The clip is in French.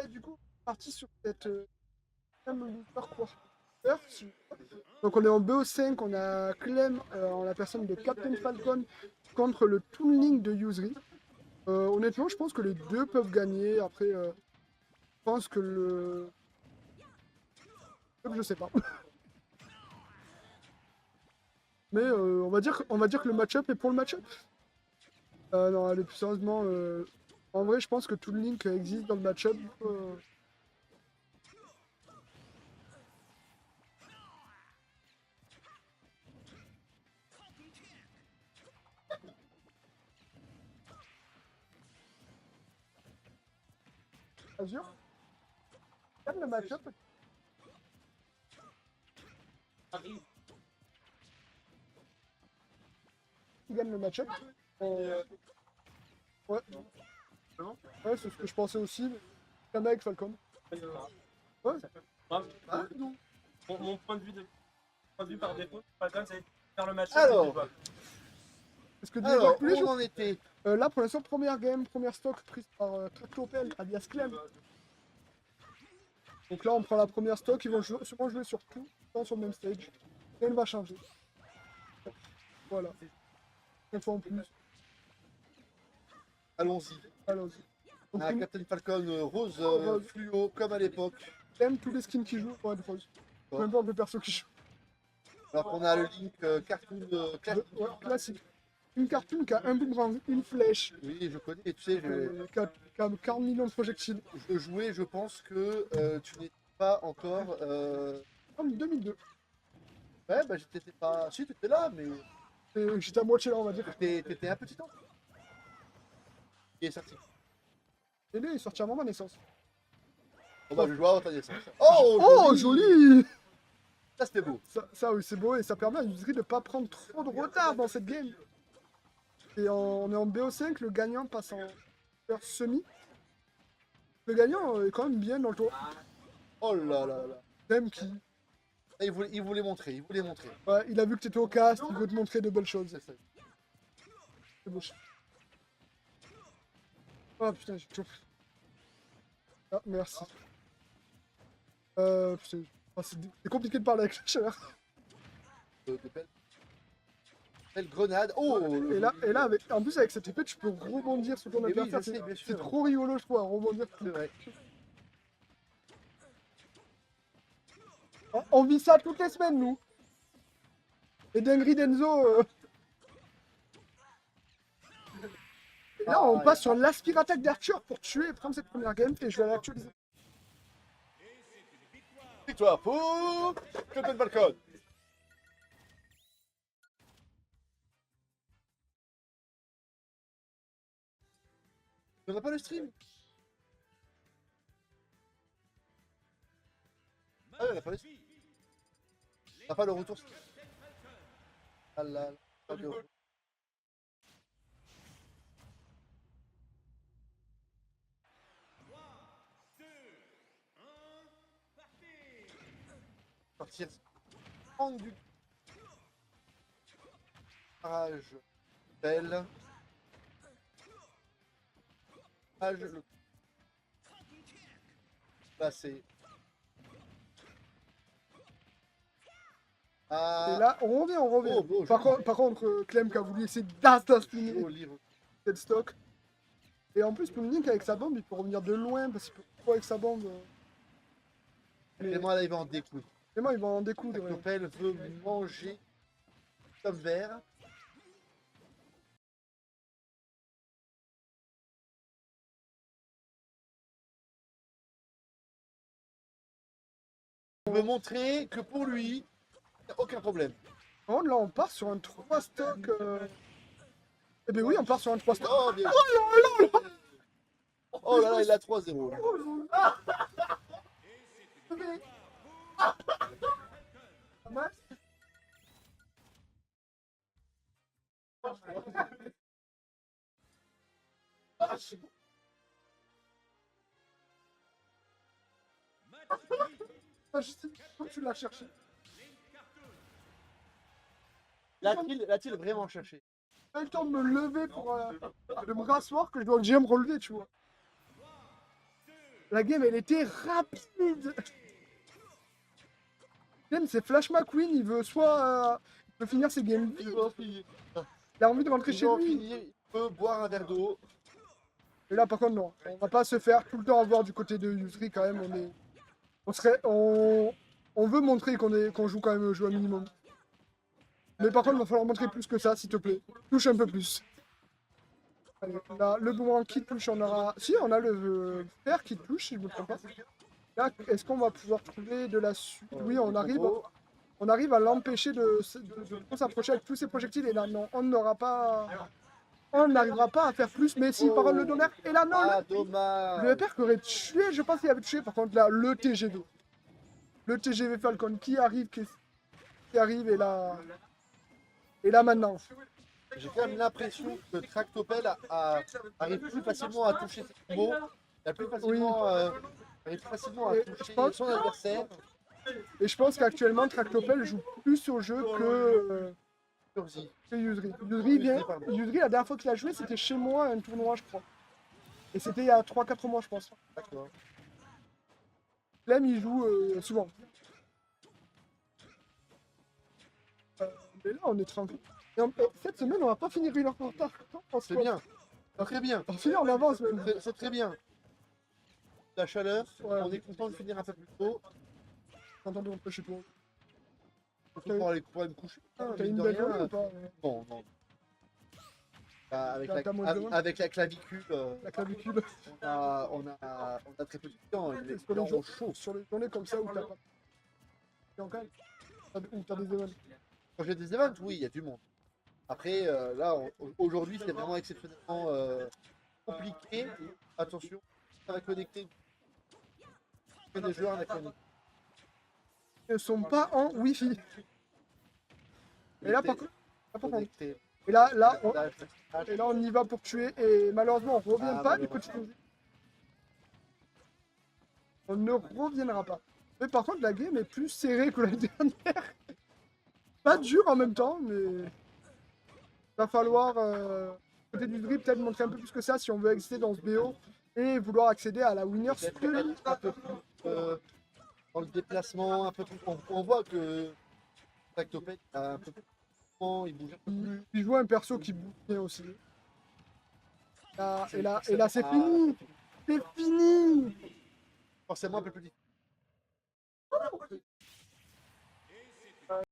et du coup, parti sur cette même looter quarter. Donc on est en BO5, on a Clem en la personne de Captain Falcon contre le Toon Link de Yuzri. Honnêtement, je pense que les deux peuvent gagner. Après, je pense que le... Je sais pas. Mais on va dire que le match-up est pour le match-up. Non, allez, plus sérieusement, en vrai, je pense que Toon Link existe dans le match-up. Azure, gagne le match-up. Qui gagne le match-up. Ouais. Ouais, c'est ce que je pensais aussi. Kama avec Falcon. Ouais. Ah, non. Mon point de vue par défaut, Falcon, c'est faire le match. Alors, Est-ce que alors tous les où on jours en était? là, pour l'instant, première game, première stock prise par Tractopel, alias Clem. Donc là, on prend la première stock, ils vont sûrement jouer sur tout, dans sur le même stage. Rien ne va changer. Voilà. Une fois en plus. Allons-y. Allons-y. Donc, Un Captain Falcon rose Rose. fluo comme à l'époque. Clem, tous les skins qui jouent vont être roses. Peu importe le perso qui joue. Alors qu'on a le Link cartoon classique. Ouais, classique. Une cartoon qui a un boomerang, une flèche, Oui, je connais. Tu sais, qui a 40 millions de projectiles. je jouais, je pense que tu n'étais pas encore. En 2002. Ouais, bah j'étais pas. Si, tu étais là, mais J'étais à moitié là, on va dire. t'étais un petit enfant. Il est sorti. Et lui, il est sorti avant ma naissance. Bon, bah, je joue avant ta naissance. Oh, joli! Ça, c'était beau. Ça, oui, c'est beau et ça permet à Yuzri de ne pas prendre trop de retard dans cette game. Et on est en BO5, le gagnant passe en semi. Le gagnant est quand même bien dans le tour. Oh là là là. Même qui. Ah, il voulait montrer, il voulait montrer. Ouais, il a vu que tu étais au cast, il veut te montrer de belles choses. C'est ça. C'est beau. Oh putain, j'ai chaud. Ah, merci. Putain. Oh, c'est compliqué de parler avec la chaleur. De belle grenade. Oh Et là en plus, avec cette épée, tu peux rebondir sur ton oui, adversaire. je sais, bien sûr. C'est trop rigolo, je trouve, à rebondir. C'est vrai. On vit ça toutes les semaines, nous. Et dinguerie d'Enzo. Et là, on passe sur l'aspirattaque d'Arthur pour tuer et prendre cette première game. Et je vais l'actualiser. Victoire pour Captain Falcon. On n'a pas le stream. Ah ouais, on n'a pas le stream. On n'a pas le retour. Ah là là, pas de retour. Partir en du barrage belle. Barrage le passer. Et là, on revient. Oh, beau, Par contre, Clem qui a voulu essayer d'assassiner joli. cette stock. Et en plus, Toon Link avec sa bombe, il peut revenir de loin parce qu'il peut trop avec sa bombe. Clément là il va en découdre. Vraiment, il va en découdre. La Copel veut manger comme vert. Il veut montrer que pour lui, il n'y a aucun problème. Par contre, là, on part sur un 3 stock. Eh ben oui, on part sur un 3 stock. Oh, bien. Oh là là, il a 3-0. là. Ah, je sais pas, tu l'as cherché. L'a-t-il vraiment cherché? J'ai pas eu le temps de me lever pour de me rasseoir que je dois déjà me relever, tu vois. La game, elle était rapide. Clem, c'est Flash McQueen, il veut soit... il peut finir ses games Il vite, veut en finir. il a envie de rentrer Il chez veut en lui. finir, il peut boire un verre d'eau. Et là, par contre, non. On va pas se faire tout le temps avoir du côté de Yusri, quand même. On veut montrer qu'on joue quand même au jeu un minimum. Mais par contre, il va falloir montrer plus que ça, s'il te plaît. Touche un peu plus. Allez, là, le boomerang qui touche, on aura... Si, on a le fer qui touche, si je me trompe pas. Là, est-ce qu'on va pouvoir trouver de la suite? Oui, on arrive à l'empêcher de trop s'approcher avec tous ces projectiles. Et là, non, on n'aura pas... On n'arrivera pas à faire plus, mais si, par contre, le donner. Et là, non, Ah, le dommage. EPR qui aurait tué, je pense qu'il avait tué. Par contre, là, le TGV. Le TGV Falcon qui arrive, et là... Et là, maintenant. J'ai quand même l'impression que Tractopelle arrive plus facilement à toucher ses combos. Il a plus facilement, arrive plus facilement à Et toucher je pense- son adversaire. Et je pense qu'actuellement, Tractopelle joue plus au jeu Kurzi. que Yuzri. Pardon. Yuzri, la dernière fois qu'il a joué, c'était chez moi, un tournoi, je crois. Et c'était il y a 3-4 mois, je pense. D'accord. Clem, il joue souvent. Mais là, on est tranquille. Cette semaine, on va pas finir une heure en retard. C'est bien. C'est très bien. On finit en avance, même. C'est très bien. La chaleur, Ouais. on est content de finir un peu plus tôt. Entendez, on peut chez toi. Surtout pour aller me coucher. T'as Mine une de belle rien, journée ou pas? non, non. Avec, T'as moins de journée avec la clavicule, La clavicule. on a très peu de temps. Les Sur les gens jours- ont chaud. Sur les journées comme ça où t'as pas. Et en calme. Où t'as des événements. Quand j'ai des events, oui, il y a du monde. Après, là, aujourd'hui, c'est vraiment exceptionnellement compliqué. Attention, ça va connecter. Il y a des joueurs à connecter. Ils ne sont pas en Wi-Fi. Et là, par contre. Connecté. Et là, Flash. et là, on y va pour tuer. Et malheureusement, on ne revient Ah, pas du malheureusement. côté de. On ne reviendra pas. Mais par contre, la game est plus serrée que la dernière. Pas dur en même temps, mais. Va falloir. Côté du drip, peut-être montrer un peu plus que ça si on veut exister dans ce BO. Et vouloir accéder à la Winners Peut-être Cup. être un peu plus dans le déplacement, un peu plus. On voit que Tactopet a un peu plus. Il bouge un peu plus. Il joue un perso qui bouge bien aussi. Là, et là, c'est Ah, fini. C'est fini. Forcément un peu plus difficile.